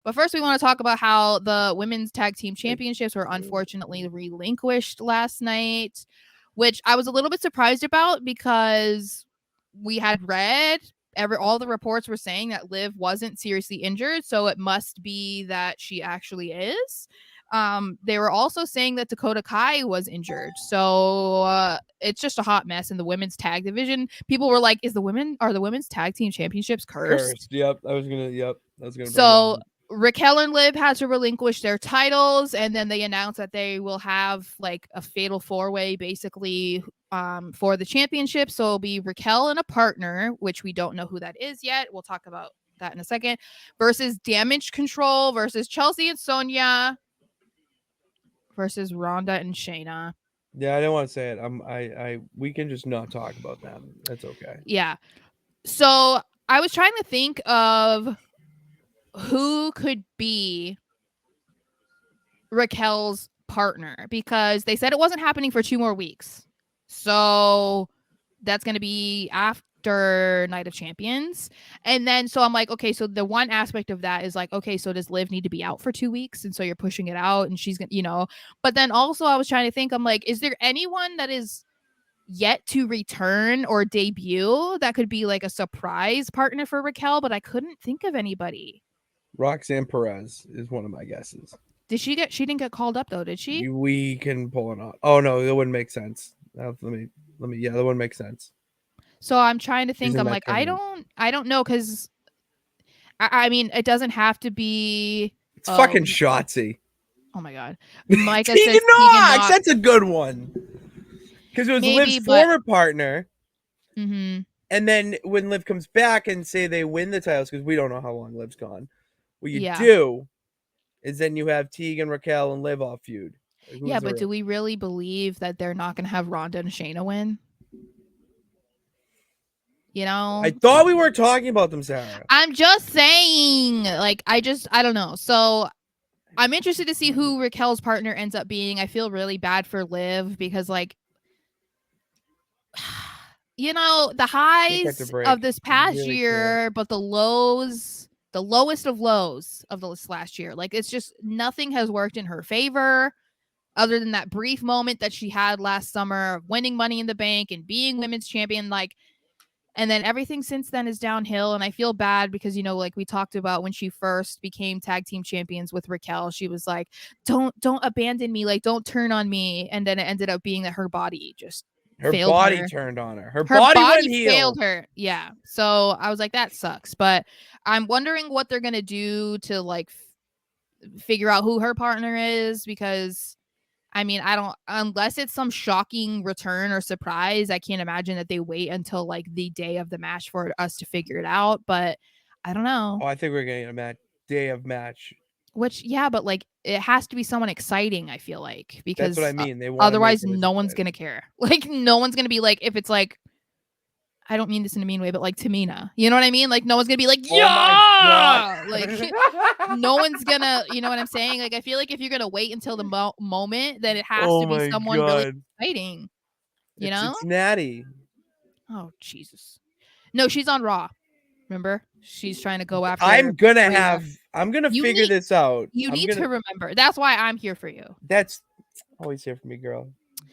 But first, we want to talk about how the women's tag team championships were unfortunately relinquished last night, which I was a little bit surprised about because we had read all the reports were saying that Liv wasn't seriously injured, so it must be that she actually is. They were also saying that Dakota Kai was injured, so it's just a hot mess in the women's tag division. People were like, are the women's tag team championships cursed? Yep, I was gonna. So Raquel and Liv had to relinquish their titles, and then they announced that they will have like a fatal 4-way basically for the championship. So it'll be Raquel and a partner, which we don't know who that is yet. We'll talk about that in a second. Versus Damage Control versus Chelsea and Sonya versus Rhonda and Shayna. Yeah, I didn't want to say it. We can just not talk about them. That's okay. Yeah. So I was trying to think of who could be Raquel's partner because they said it wasn't happening for 2 more weeks. So that's going to be after Night of Champions. And then so I'm like, okay, so the one aspect of that is like, okay, so does Liv need to be out for 2 weeks? And so you're pushing it out and she's going to, but then also I was trying to think, I'm like, is there anyone that is yet to return or debut that could be like a surprise partner for Raquel? But I couldn't think of anybody. Roxanne Perez is one of my guesses. She didn't get called up though, did she? We can pull it off. Oh no, that wouldn't make sense. Let me. Yeah, that wouldn't make sense. So I'm trying to think. I'm like, I don't know because I mean, it doesn't have to be. It's fucking Shotzi. Oh my god, Micah says Tegan Knox. That's a good one. Because it was Liv's former partner. Mm-hmm. And then when Liv comes back and say they win the titles, because we don't know how long Liv's gone, what you do is then you have Tegan, Raquel, and Liv all feud. Like, but do we really believe that they're not going to have Rhonda and Shayna win? I thought we weren't talking about them, Sarah. I'm just saying, like, I don't know. So I'm interested to see who Raquel's partner ends up being. I feel really bad for Liv because, like, the highs of this past year, but the lowest of lows of this last year. Like, it's just nothing has worked in her favor other than that brief moment that she had last summer of winning Money in the Bank and being women's champion. Like, and then everything since then is downhill. And I feel bad because, like we talked about when she first became tag team champions with Raquel, she was like, don't abandon me. Like, don't turn on me. And then it ended up being that her body just turned on her. Her body failed her. Yeah. So I was like, that sucks. But I'm wondering what they're going to do to like figure out who her partner is because I mean, unless it's some shocking return or surprise, I can't imagine that they wait until like the day of the match for us to figure it out. But I don't know. Oh, I think we're getting a day of match. Which, yeah, but like it has to be someone exciting, I feel like, because that's what I mean. Otherwise, no one's going to care. Like, no one's going to be like, if it's like, I don't mean this in a mean way, but like Tamina, you know what I mean? Like, no one's gonna be like, yeah, like no one's gonna, you know what I'm saying? Like, I feel like if you're gonna wait until the moment, then it has to be someone really exciting. It's Natty. Oh Jesus! No, she's on Raw. Remember, she's trying to go after. I'm gonna figure this out. You need to remember. That's why I'm here for you. That's always here for me, girl.